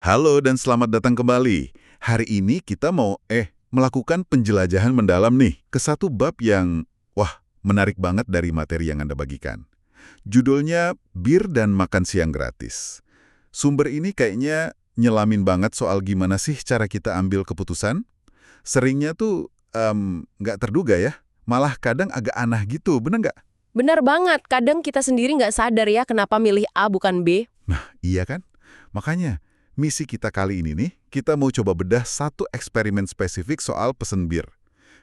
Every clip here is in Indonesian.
Halo dan selamat datang kembali. Hari ini kita mau melakukan penjelajahan mendalam nih ke satu bab yang menarik banget dari materi yang Anda bagikan. Judulnya Bir dan Makan Siang Gratis. Sumber ini kayaknya nyelamin banget soal gimana sih cara kita ambil keputusan. Seringnya tuh nggak terduga ya, malah kadang agak aneh gitu, bener nggak? Benar banget, kadang kita sendiri nggak sadar ya kenapa milih A bukan B. Nah, iya kan? Makanya, misi kita kali ini nih, kita mau coba bedah satu eksperimen spesifik soal pesen bir.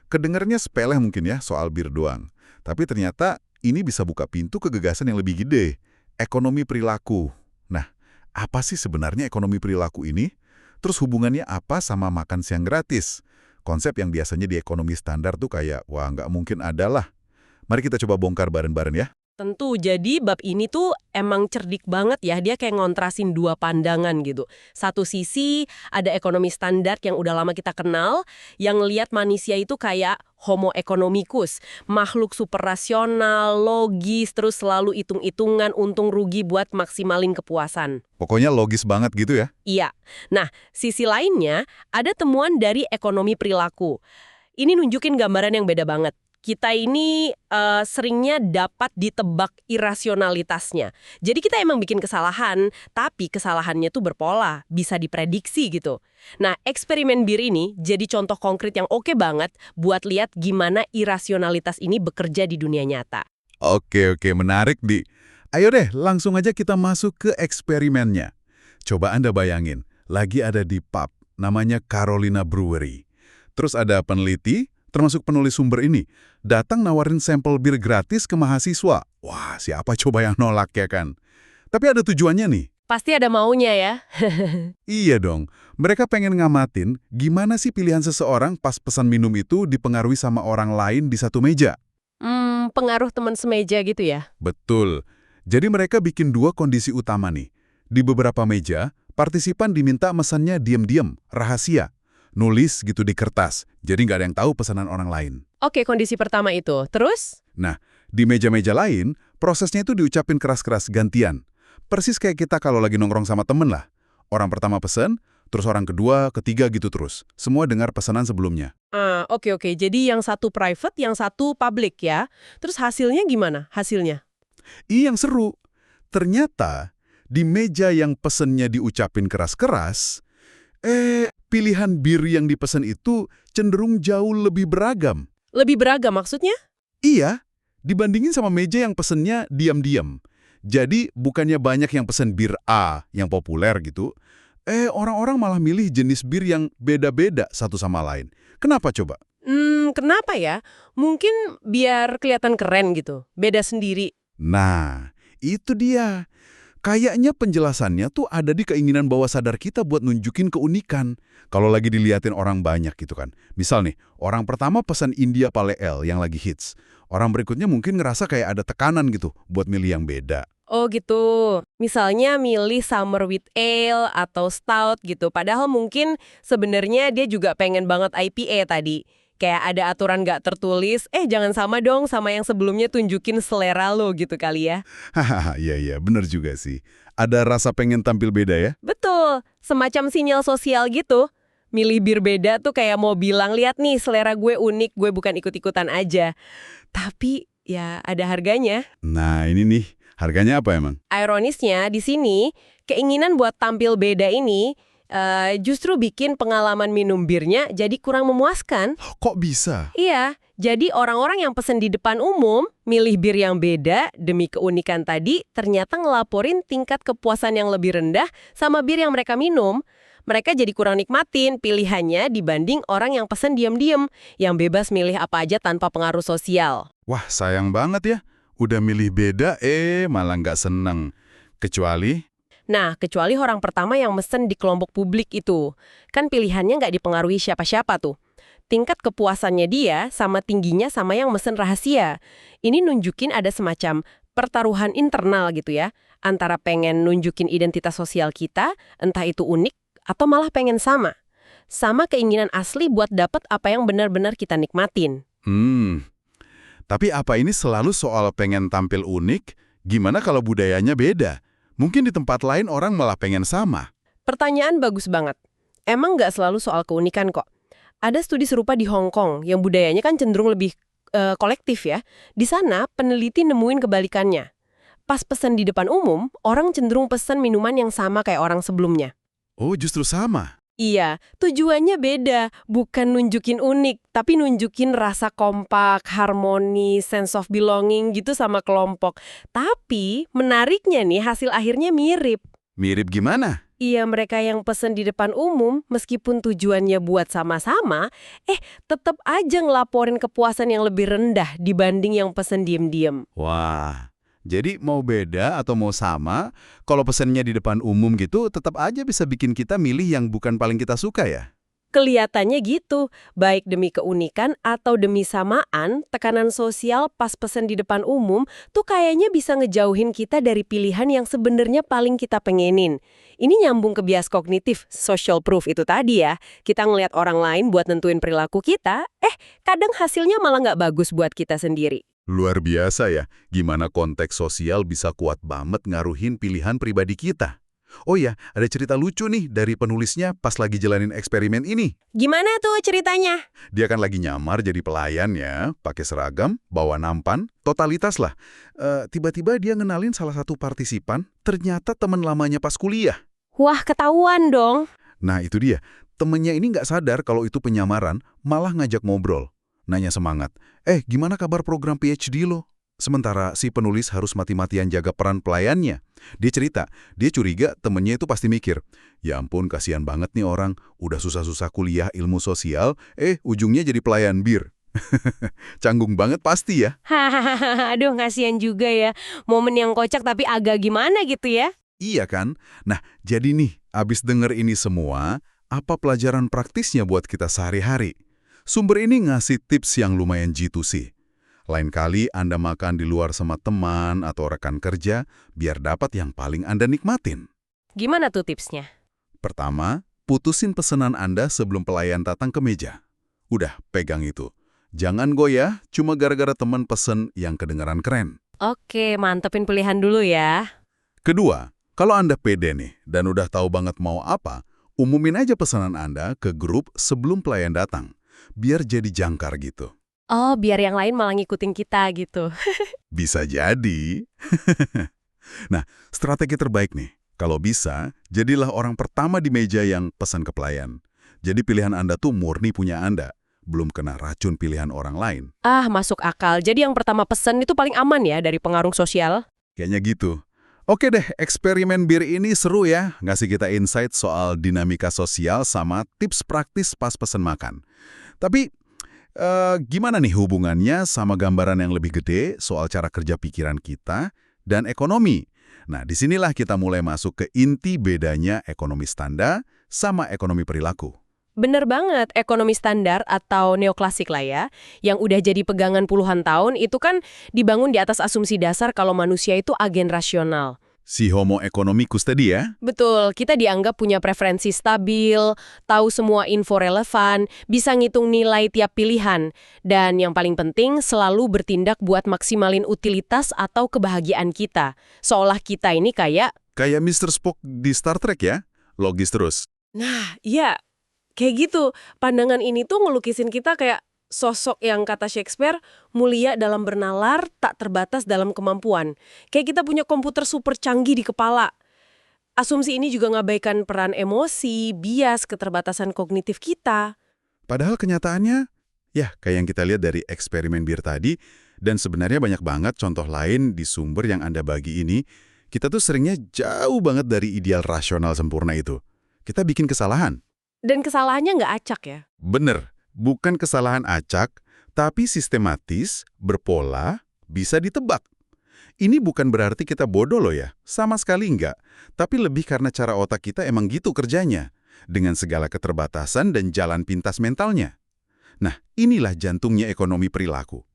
Kedengarnya sepele mungkin ya, soal bir doang. Tapi ternyata ini bisa buka pintu ke gagasan yang lebih gede, ekonomi perilaku. Nah, apa sih sebenarnya ekonomi perilaku ini? Terus hubungannya apa sama makan siang gratis? Konsep yang biasanya di ekonomi standar tuh kayak, nggak mungkin ada lah. Mari kita coba bongkar bareng-bareng ya. Tentu, jadi bab ini tuh emang cerdik banget ya, dia kayak ngontrasin dua pandangan gitu. Satu sisi ada ekonomi standar yang udah lama kita kenal, yang lihat manusia itu kayak homo economicus, makhluk super rasional, logis, terus selalu hitung-hitungan untung rugi buat maksimalin kepuasan. Pokoknya logis banget gitu ya. Iya. Nah, sisi lainnya ada temuan dari ekonomi perilaku. Ini nunjukin gambaran yang beda banget. Kita ini seringnya dapat ditebak irasionalitasnya. Jadi kita emang bikin kesalahan, tapi kesalahannya tuh berpola, bisa diprediksi gitu. Nah, eksperimen bir ini jadi contoh konkret yang oke banget buat lihat gimana irasionalitas ini bekerja di dunia nyata. Oke, menarik, Di. Ayo deh, langsung aja kita masuk ke eksperimennya. Coba Anda bayangin, lagi ada di pub, namanya Carolina Brewery. Terus ada peneliti, termasuk penulis sumber ini, datang nawarin sampel bir gratis ke mahasiswa. Wah, siapa coba yang nolak ya kan? Tapi ada tujuannya nih. Pasti ada maunya ya. Iya dong, mereka pengen ngamatin gimana sih pilihan seseorang pas pesan minum itu dipengaruhi sama orang lain di satu meja. Pengaruh teman semeja gitu ya? Betul. Jadi mereka bikin dua kondisi utama nih. Di beberapa meja, partisipan diminta mesannya diam-diam, rahasia. Nulis gitu di kertas, jadi nggak ada yang tahu pesanan orang lain. Oke, kondisi pertama itu. Terus? Nah, di meja-meja lain, prosesnya itu diucapin keras-keras gantian. Persis kayak kita kalau lagi nongkrong sama temen lah. Orang pertama pesen, terus orang kedua, ketiga gitu terus. Semua dengar pesanan sebelumnya. Oke. Jadi yang satu private, yang satu public ya. Terus hasilnya gimana? Hasilnya? Yang seru. Ternyata, di meja yang pesennya diucapin keras-keras, pilihan bir yang dipesan itu cenderung jauh lebih beragam. Lebih beragam maksudnya? Iya, dibandingin sama meja yang pesennya diam-diam. Jadi bukannya banyak yang pesen bir A yang populer gitu, orang-orang malah milih jenis bir yang beda-beda satu sama lain. Kenapa coba? Kenapa ya? Mungkin biar kelihatan keren gitu, beda sendiri. Nah, itu dia. Kayaknya penjelasannya tuh ada di keinginan bawah sadar kita buat nunjukin keunikan. Kalau lagi diliatin orang banyak gitu kan. Misal nih, orang pertama pesan India Pale Ale yang lagi hits. Orang berikutnya mungkin ngerasa kayak ada tekanan gitu buat milih yang beda. Oh gitu. Misalnya milih Summer with Ale atau Stout gitu. Padahal mungkin sebenarnya dia juga pengen banget IPA tadi. Kayak ada aturan nggak tertulis, jangan sama dong sama yang sebelumnya tunjukin selera lo gitu kali ya. Hahaha, iya, bener juga sih. Ada rasa pengen tampil beda ya? Betul, semacam sinyal sosial gitu. Milih bir beda tuh kayak mau bilang, lihat nih selera gue unik, gue bukan ikut-ikutan aja. Tapi ya ada harganya. Nah ini nih, harganya apa emang? Ironisnya di sini, keinginan buat tampil beda ini justru bikin pengalaman minum birnya jadi kurang memuaskan. Kok bisa? Iya, jadi orang-orang yang pesen di depan umum, milih bir yang beda demi keunikan tadi, ternyata ngelaporin tingkat kepuasan yang lebih rendah sama bir yang mereka minum. Mereka jadi kurang nikmatin pilihannya dibanding orang yang pesen diam-diam, yang bebas milih apa aja tanpa pengaruh sosial. Wah, sayang banget ya. Udah milih beda, malah nggak seneng. Kecuali... Nah, kecuali orang pertama yang mesen di kelompok publik itu. Kan pilihannya nggak dipengaruhi siapa-siapa tuh. Tingkat kepuasannya dia sama tingginya sama yang mesen rahasia. Ini nunjukin ada semacam pertaruhan internal gitu ya. Antara pengen nunjukin identitas sosial kita, entah itu unik, atau malah pengen sama. Sama keinginan asli buat dapat apa yang benar-benar kita nikmatin. Tapi apa ini selalu soal pengen tampil unik? Gimana kalau budayanya beda? Mungkin di tempat lain orang malah pengen sama. Pertanyaan bagus banget. Emang nggak selalu soal keunikan kok. Ada studi serupa di Hong Kong yang budayanya kan cenderung lebih kolektif ya. Di sana peneliti nemuin kebalikannya. Pas pesan di depan umum, orang cenderung pesan minuman yang sama kayak orang sebelumnya. Oh, justru sama. Iya, tujuannya beda. Bukan nunjukin unik, tapi nunjukin rasa kompak, harmoni, sense of belonging gitu sama kelompok. Tapi menariknya nih, hasil akhirnya mirip. Mirip gimana? Iya, mereka yang pesen di depan umum, meskipun tujuannya buat sama-sama, tetap aja ngelaporin kepuasan yang lebih rendah dibanding yang pesen diem-diem. Wah, jadi mau beda atau mau sama, kalau pesennya di depan umum gitu, tetap aja bisa bikin kita milih yang bukan paling kita suka ya? Kelihatannya gitu, baik demi keunikan atau demi samaan, tekanan sosial pas pesen di depan umum tuh kayaknya bisa ngejauhin kita dari pilihan yang sebenarnya paling kita pengenin. Ini nyambung ke bias kognitif, social proof itu tadi ya. Kita ngelihat orang lain buat nentuin perilaku kita, kadang hasilnya malah nggak bagus buat kita sendiri. Luar biasa ya, gimana konteks sosial bisa kuat banget ngaruhin pilihan pribadi kita. Oh ya, ada cerita lucu nih dari penulisnya pas lagi jalanin eksperimen ini. Gimana tuh ceritanya? Dia kan lagi nyamar jadi pelayan ya, pakai seragam, bawa nampan, totalitas lah. Tiba-tiba dia ngenalin salah satu partisipan, ternyata teman lamanya pas kuliah. Wah, ketahuan dong. Nah itu dia, temennya ini nggak sadar kalau itu penyamaran, malah ngajak ngobrol. Nanya semangat, gimana kabar program PhD lo? Sementara si penulis harus mati-matian jaga peran pelayannya. Dia cerita, dia curiga temennya itu pasti mikir, ya ampun kasihan banget nih orang, udah susah-susah kuliah ilmu sosial, ujungnya jadi pelayan bir. Canggung banget pasti ya. Hahaha, aduh kasihan juga ya. Momen yang kocak tapi agak gimana gitu ya. Iya kan? Nah, jadi nih, abis denger ini semua, apa pelajaran praktisnya buat kita sehari-hari? Sumber ini ngasih tips yang lumayan jitu sih. Lain kali Anda makan di luar sama teman atau rekan kerja, biar dapat yang paling Anda nikmatin. Gimana tuh tipsnya? Pertama, putusin pesanan Anda sebelum pelayan datang ke meja. Udah, pegang itu. Jangan goyah, cuma gara-gara teman pesen yang kedengaran keren. Oke, mantepin pilihan dulu ya. Kedua, kalau Anda pede nih dan udah tahu banget mau apa, umumin aja pesanan Anda ke grup sebelum pelayan datang. Biar jadi jangkar gitu. Oh, biar yang lain malah ngikutin kita gitu. Bisa jadi. Nah, strategi terbaik nih. Kalau bisa, jadilah orang pertama di meja yang pesan ke pelayan. Jadi pilihan Anda tuh murni punya Anda. Belum kena racun pilihan orang lain. Ah, masuk akal. Jadi yang pertama pesen itu paling aman ya dari pengaruh sosial? Kayaknya gitu. Oke deh, eksperimen bir ini seru ya. Ngasih kita insight soal dinamika sosial sama tips praktis pas pesen makan. Tapi, gimana nih hubungannya sama gambaran yang lebih gede soal cara kerja pikiran kita dan ekonomi? Nah, disinilah kita mulai masuk ke inti bedanya ekonomi standar sama ekonomi perilaku. Bener banget, ekonomi standar atau neoklasik lah ya, yang udah jadi pegangan puluhan tahun itu kan dibangun di atas asumsi dasar kalau manusia itu agen rasional. Si homo economicus tadi ya? Betul, kita dianggap punya preferensi stabil, tahu semua info relevan, bisa ngitung nilai tiap pilihan, dan yang paling penting selalu bertindak buat maksimalin utilitas atau kebahagiaan kita. Seolah kita ini kayak Mr. Spock di Star Trek ya? Logis terus. Nah, iya, kayak gitu. Pandangan ini tuh ngelukisin kita kayak sosok yang kata Shakespeare, mulia dalam bernalar, tak terbatas dalam kemampuan. Kayak kita punya komputer super canggih di kepala. Asumsi ini juga ngabaikan peran emosi, bias, keterbatasan kognitif kita. Padahal kenyataannya, ya kayak yang kita lihat dari eksperimen bir tadi, dan sebenarnya banyak banget contoh lain di sumber yang Anda bagi ini, kita tuh seringnya jauh banget dari ideal rasional sempurna itu. Kita bikin kesalahan. Dan kesalahannya nggak acak ya? Bener, bukan kesalahan acak, tapi sistematis, berpola, bisa ditebak. Ini bukan berarti kita bodoh loh ya, sama sekali enggak. Tapi lebih karena cara otak kita emang gitu kerjanya, dengan segala keterbatasan dan jalan pintas mentalnya. Nah, inilah jantungnya ekonomi perilaku.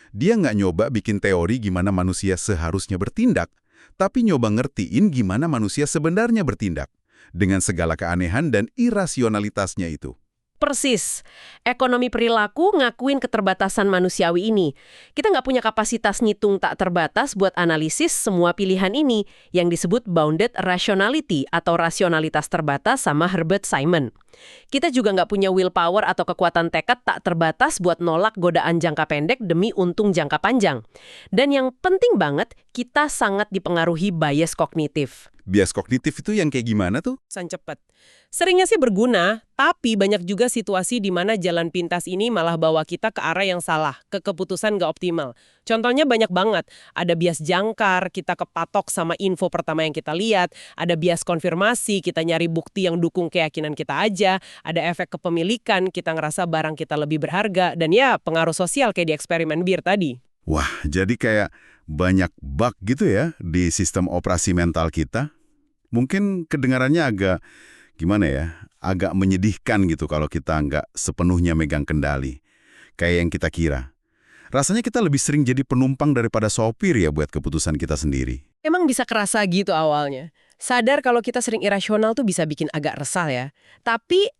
Dia nggak nyoba bikin teori gimana manusia seharusnya bertindak, tapi nyoba ngertiin gimana manusia sebenarnya bertindak, dengan segala keanehan dan irasionalitasnya itu. Persis. Ekonomi perilaku ngakuin keterbatasan manusiawi ini. Kita nggak punya kapasitas ngitung tak terbatas buat analisis semua pilihan ini yang disebut bounded rationality atau rasionalitas terbatas sama Herbert Simon. Kita juga nggak punya willpower atau kekuatan tekad tak terbatas buat nolak godaan jangka pendek demi untung jangka panjang. Dan yang penting banget, kita sangat dipengaruhi bias kognitif. Bias kognitif itu yang kayak gimana tuh? Pesan cepet. Seringnya sih berguna, tapi banyak juga situasi di mana jalan pintas ini malah bawa kita ke arah yang salah, ke keputusan nggak optimal. Contohnya banyak banget. Ada bias jangkar, kita kepatok sama info pertama yang kita lihat. Ada bias konfirmasi, kita nyari bukti yang dukung keyakinan kita aja. Ada efek kepemilikan, kita ngerasa barang kita lebih berharga. Dan ya, pengaruh sosial kayak di eksperimen bir tadi. Wah, jadi kayak banyak bug gitu ya di sistem operasi mental kita. Mungkin kedengarannya agak, gimana ya, agak menyedihkan gitu kalau kita nggak sepenuhnya megang kendali. Kayak yang kita kira. Rasanya kita lebih sering jadi penumpang daripada sopir ya buat keputusan kita sendiri. Emang bisa kerasa gitu awalnya. Sadar kalau kita sering irasional tuh bisa bikin agak resah ya. Tapi,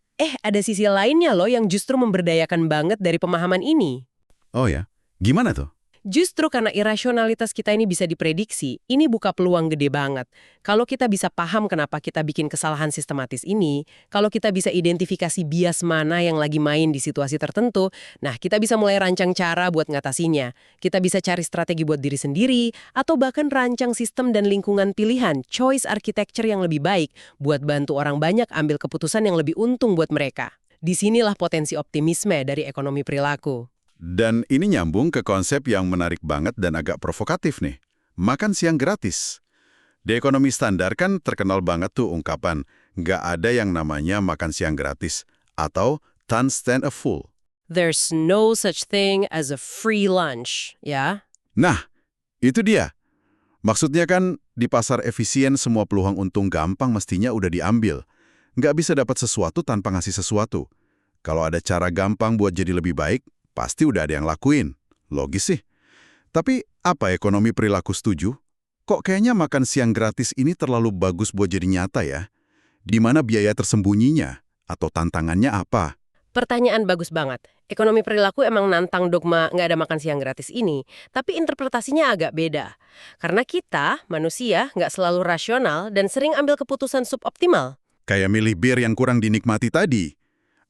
ada sisi lainnya loh yang justru memberdayakan banget dari pemahaman ini. Oh ya, gimana tuh? Justru karena irasionalitas kita ini bisa diprediksi, ini buka peluang gede banget. Kalau kita bisa paham kenapa kita bikin kesalahan sistematis ini, kalau kita bisa identifikasi bias mana yang lagi main di situasi tertentu, nah kita bisa mulai rancang cara buat ngatasinya. Kita bisa cari strategi buat diri sendiri, atau bahkan rancang sistem dan lingkungan pilihan, choice architecture yang lebih baik, buat bantu orang banyak ambil keputusan yang lebih untung buat mereka. Disinilah potensi optimisme dari ekonomi perilaku. Dan ini nyambung ke konsep yang menarik banget dan agak provokatif nih. Makan siang gratis. Di ekonomi standar kan terkenal banget tuh ungkapan, nggak ada yang namanya makan siang gratis, atau can't stand a fool. There's no such thing as a free lunch, ya? Nah, itu dia. Maksudnya kan di pasar efisien semua peluang untung gampang mestinya udah diambil. Nggak bisa dapat sesuatu tanpa ngasih sesuatu. Kalau ada cara gampang buat jadi lebih baik, pasti udah ada yang lakuin. Logis sih. Tapi apa ekonomi perilaku setuju? Kok kayaknya makan siang gratis ini terlalu bagus buat jadi nyata ya? Di mana biaya tersembunyinya? Atau tantangannya apa? Pertanyaan bagus banget. Ekonomi perilaku emang nantang dogma nggak ada makan siang gratis ini, tapi interpretasinya agak beda. Karena kita, manusia, nggak selalu rasional dan sering ambil keputusan suboptimal. Kayak milih bir yang kurang dinikmati tadi.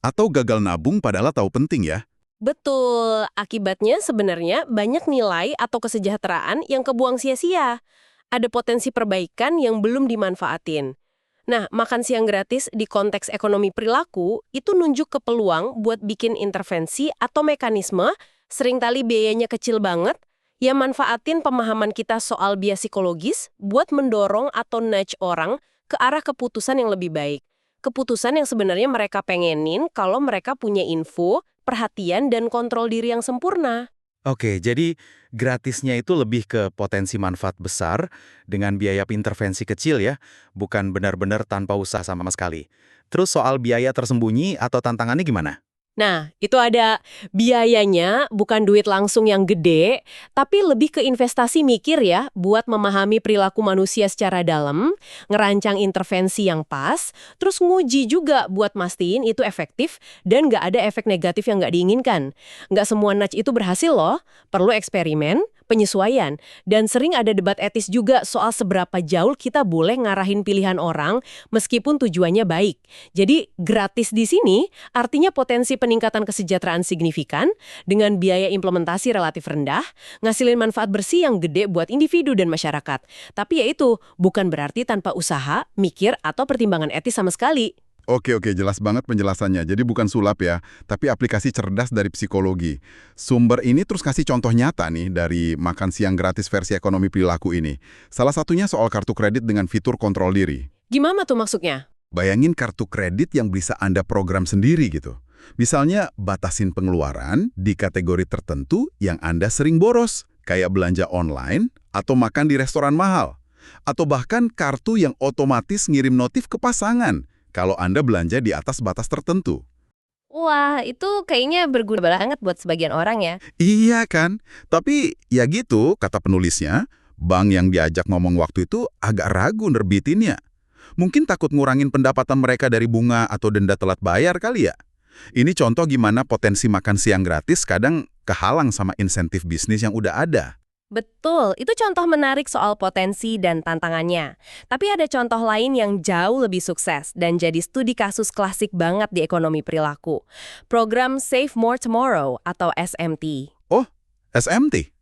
Atau gagal nabung padahal tahu penting ya? Betul, akibatnya sebenarnya banyak nilai atau kesejahteraan yang kebuang sia-sia. Ada potensi perbaikan yang belum dimanfaatin. Nah, makan siang gratis di konteks ekonomi perilaku itu nunjuk ke peluang buat bikin intervensi atau mekanisme, seringkali biayanya kecil banget, yang manfaatin pemahaman kita soal bias psikologis buat mendorong atau nudge orang ke arah keputusan yang lebih baik. Keputusan yang sebenarnya mereka pengenin kalau mereka punya info, perhatian, dan kontrol diri yang sempurna. Oke, jadi gratisnya itu lebih ke potensi manfaat besar dengan biaya intervensi kecil ya, bukan benar-benar tanpa usaha sama sekali. Terus soal biaya tersembunyi atau tantangannya gimana? Nah, itu ada biayanya, bukan duit langsung yang gede, tapi lebih ke investasi mikir ya, buat memahami perilaku manusia secara dalam, ngerancang intervensi yang pas, terus nguji juga buat mastiin itu efektif dan nggak ada efek negatif yang nggak diinginkan. Nggak semua nudge itu berhasil loh, perlu eksperimen, penyesuaian, dan sering ada debat etis juga soal seberapa jauh kita boleh ngarahin pilihan orang meskipun tujuannya baik. Jadi gratis di sini artinya potensi peningkatan kesejahteraan signifikan dengan biaya implementasi relatif rendah, ngasilin manfaat bersih yang gede buat individu dan masyarakat. Tapi ya itu, bukan berarti tanpa usaha, mikir, atau pertimbangan etis sama sekali. Oke, jelas banget penjelasannya. Jadi bukan sulap ya, tapi aplikasi cerdas dari psikologi. Sumber ini terus kasih contoh nyata nih dari makan siang gratis versi ekonomi perilaku ini. Salah satunya soal kartu kredit dengan fitur kontrol diri. Gimana tuh maksudnya? Bayangin kartu kredit yang bisa Anda program sendiri gitu. Misalnya batasin pengeluaran di kategori tertentu yang Anda sering boros, kayak belanja online atau makan di restoran mahal. Atau bahkan kartu yang otomatis ngirim notif ke pasangan kalau Anda belanja di atas batas tertentu. Wah, itu kayaknya berguna banget buat sebagian orang ya. Iya kan? Tapi ya gitu, kata penulisnya, bank yang diajak ngomong waktu itu agak ragu nerbitinnya. Mungkin takut ngurangin pendapatan mereka dari bunga atau denda telat bayar kali ya. Ini contoh gimana potensi makan siang gratis kadang kehalang sama insentif bisnis yang udah ada. Betul, itu contoh menarik soal potensi dan tantangannya. Tapi ada contoh lain yang jauh lebih sukses dan jadi studi kasus klasik banget di ekonomi perilaku. Program Save More Tomorrow atau SMT. Oh, SMT?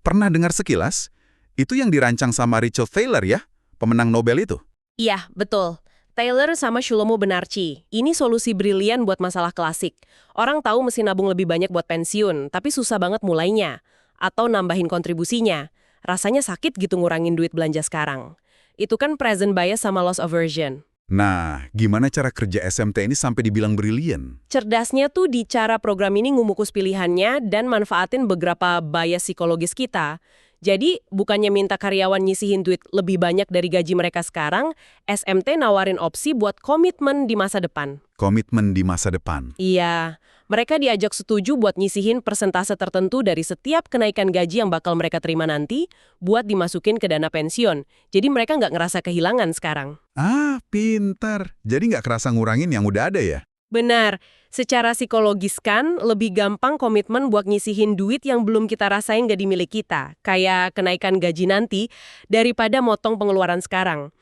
Pernah dengar sekilas? Itu yang dirancang sama Richard Thaler ya, pemenang Nobel itu. Iya, betul. Taylor sama Shlomo Benarci. Ini solusi brilian buat masalah klasik. Orang tahu mesti nabung lebih banyak buat pensiun, tapi susah banget mulainya. Atau nambahin kontribusinya. Rasanya sakit gitu ngurangin duit belanja sekarang. Itu kan present bias sama loss aversion. Nah, gimana cara kerja SMT ini sampai dibilang brilian? Cerdasnya tuh di cara program ini ngumus pilihannya dan manfaatin beberapa bias psikologis kita. Jadi, bukannya minta karyawan nyisihin duit lebih banyak dari gaji mereka sekarang, SMT nawarin opsi buat komitmen di masa depan. Komitmen di masa depan. Iya, mereka diajak setuju buat nyisihin persentase tertentu dari setiap kenaikan gaji yang bakal mereka terima nanti buat dimasukin ke dana pensiun. Jadi mereka nggak ngerasa kehilangan sekarang. Ah, pintar. Jadi nggak kerasa ngurangin yang udah ada ya? Benar, secara psikologis kan lebih gampang komitmen buat nyisihin duit yang belum kita rasain gak dimiliki kita, kayak kenaikan gaji nanti, daripada motong pengeluaran sekarang.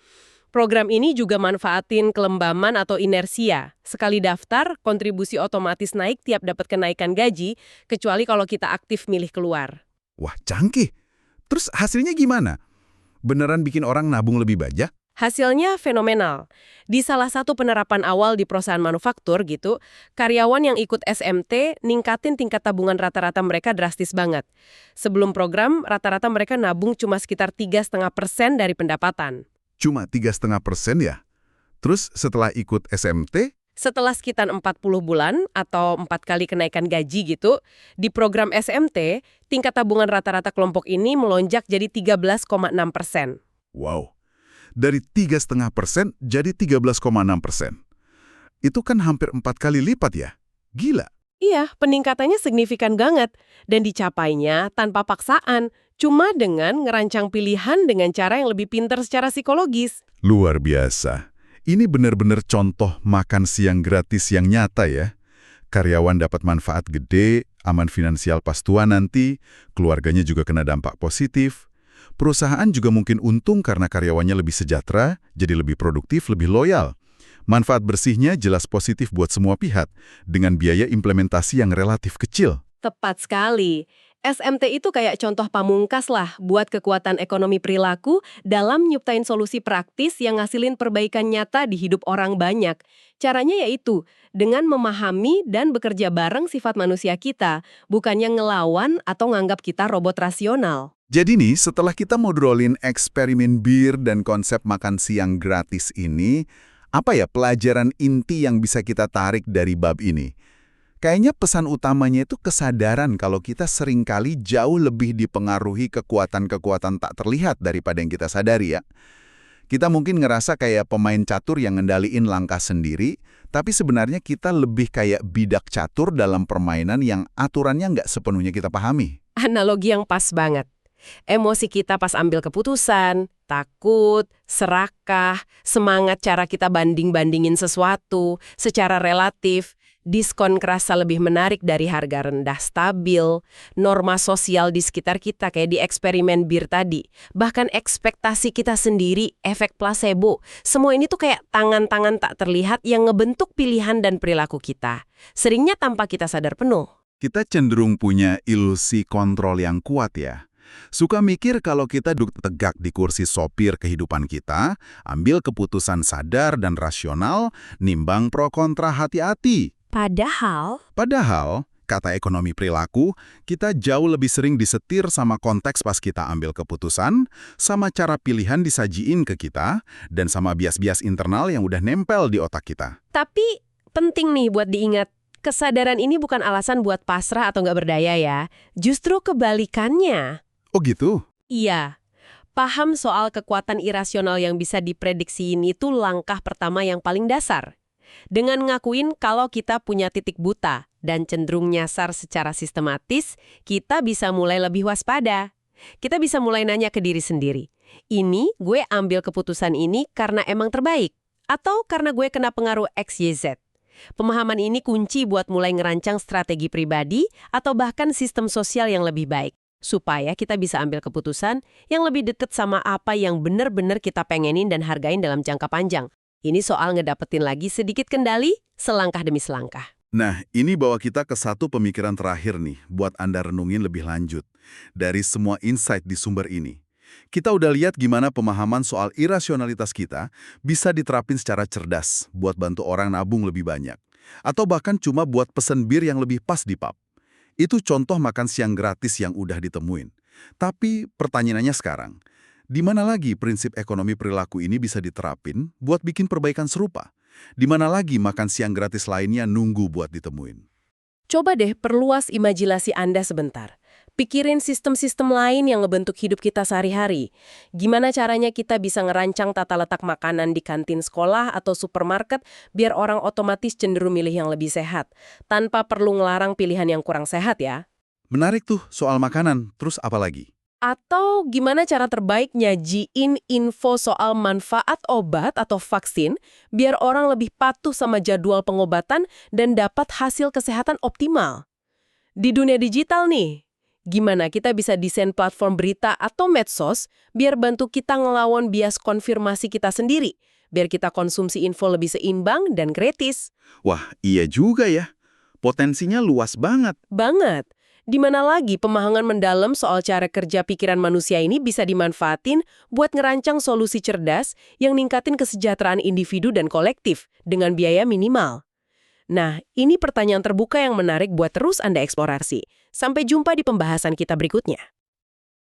Program ini juga manfaatin kelembaman atau inersia. Sekali daftar, kontribusi otomatis naik tiap dapat kenaikan gaji, kecuali kalau kita aktif milih keluar. Wah, canggih. Terus hasilnya gimana? Beneran bikin orang nabung lebih banyak? Hasilnya fenomenal. Di salah satu penerapan awal di perusahaan manufaktur gitu, karyawan yang ikut SMT ningkatin tingkat tabungan rata-rata mereka drastis banget. Sebelum program, rata-rata mereka nabung cuma sekitar 3,5% dari pendapatan. Cuma 3,5% ya? Terus setelah ikut SMT, Setelah sekitar 40 bulan atau 4 kali kenaikan gaji gitu, di program SMT, tingkat tabungan rata-rata kelompok ini melonjak jadi 13,6%. wow. Dari 3,5% jadi 13,6%. Itu kan hampir 4 kali lipat ya? Gila. Iya, peningkatannya signifikan banget dan dicapainya tanpa paksaan, cuma dengan ngerancang pilihan dengan cara yang lebih pintar secara psikologis. Luar biasa. Ini benar-benar contoh makan siang gratis yang nyata ya. Karyawan dapat manfaat gede, aman finansial pas tua nanti, keluarganya juga kena dampak positif. Perusahaan juga mungkin untung karena karyawannya lebih sejahtera, jadi lebih produktif, lebih loyal. Manfaat bersihnya jelas positif buat semua pihak, dengan biaya implementasi yang relatif kecil. Tepat sekali. SMT itu kayak contoh pamungkas lah buat kekuatan ekonomi perilaku dalam nyiptain solusi praktis yang ngasilin perbaikan nyata di hidup orang banyak. Caranya yaitu dengan memahami dan bekerja bareng sifat manusia kita, bukannya ngelawan atau nganggap kita robot rasional. Jadi nih, setelah kita ngobrolin eksperimen bir dan konsep makan siang gratis ini, apa ya pelajaran inti yang bisa kita tarik dari bab ini? Kayaknya pesan utamanya itu kesadaran kalau kita seringkali jauh lebih dipengaruhi kekuatan-kekuatan tak terlihat daripada yang kita sadari ya. Kita mungkin ngerasa kayak pemain catur yang ngendaliin langkah sendiri, tapi sebenarnya kita lebih kayak bidak catur dalam permainan yang aturannya nggak sepenuhnya kita pahami. Analogi yang pas banget. Emosi kita pas ambil keputusan, takut, serakah, semangat cara kita banding-bandingin sesuatu, secara relatif, diskon kerasa lebih menarik dari harga rendah stabil, norma sosial di sekitar kita kayak di eksperimen bir tadi, bahkan ekspektasi kita sendiri, efek placebo, semua ini tuh kayak tangan-tangan tak terlihat yang ngebentuk pilihan dan perilaku kita, seringnya tanpa kita sadar penuh. Kita cenderung punya ilusi kontrol yang kuat ya. Suka mikir kalau kita duduk tegak di kursi sopir kehidupan kita, ambil keputusan sadar dan rasional, nimbang pro kontra hati-hati. Padahal, kata ekonomi perilaku, kita jauh lebih sering disetir sama konteks pas kita ambil keputusan, sama cara pilihan disajiin ke kita, dan sama bias-bias internal yang udah nempel di otak kita. tapi penting nih buat diingat, kesadaran ini bukan alasan buat pasrah atau nggak berdaya ya, justru kebalikannya. Oh gitu? Iya, paham soal kekuatan irasional yang bisa diprediksi ini tuh langkah pertama yang paling dasar. Dengan ngakuin kalau kita punya titik buta dan cenderung nyasar secara sistematis, kita bisa mulai lebih waspada. Kita bisa mulai nanya ke diri sendiri, ini gue ambil keputusan ini karena emang terbaik, atau karena gue kena pengaruh XYZ. Pemahaman ini kunci buat mulai ngerancang strategi pribadi atau bahkan sistem sosial yang lebih baik, supaya kita bisa ambil keputusan yang lebih dekat sama apa yang benar-benar kita pengenin dan hargain dalam jangka panjang. Ini soal ngedapetin lagi sedikit kendali, selangkah demi selangkah. Nah, ini bawa kita ke satu pemikiran terakhir nih, buat Anda renungin lebih lanjut. Dari semua insight di sumber ini, kita udah lihat gimana pemahaman soal irasionalitas kita bisa diterapin secara cerdas buat bantu orang nabung lebih banyak. Atau bahkan cuma buat pesen bir yang lebih pas di pub. Itu contoh makan siang gratis yang udah ditemuin. Tapi pertanyaannya sekarang, di mana lagi prinsip ekonomi perilaku ini bisa diterapin buat bikin perbaikan serupa? Di mana lagi makan siang gratis lainnya nunggu buat ditemuin? Coba deh perluas imajinasi Anda sebentar. Pikirin sistem-sistem lain yang ngebentuk hidup kita sehari-hari. Gimana caranya kita bisa ngerancang tata letak makanan di kantin sekolah atau supermarket biar orang otomatis cenderung milih yang lebih sehat, tanpa perlu ngelarang pilihan yang kurang sehat ya. Menarik tuh soal makanan, terus apa lagi? Atau gimana cara terbaik nyajiin info soal manfaat obat atau vaksin biar orang lebih patuh sama jadwal pengobatan dan dapat hasil kesehatan optimal. Di dunia digital nih, gimana kita bisa desain platform berita atau medsos biar bantu kita ngelawan bias konfirmasi kita sendiri, biar kita konsumsi info lebih seimbang dan kritis. Wah, iya juga ya. Potensinya luas banget. Banget. Di mana lagi pemahaman mendalam soal cara kerja pikiran manusia ini bisa dimanfaatin buat ngerancang solusi cerdas yang ningkatin kesejahteraan individu dan kolektif dengan biaya minimal. Nah, ini pertanyaan terbuka yang menarik buat terus Anda eksplorasi. Sampai jumpa di pembahasan kita berikutnya.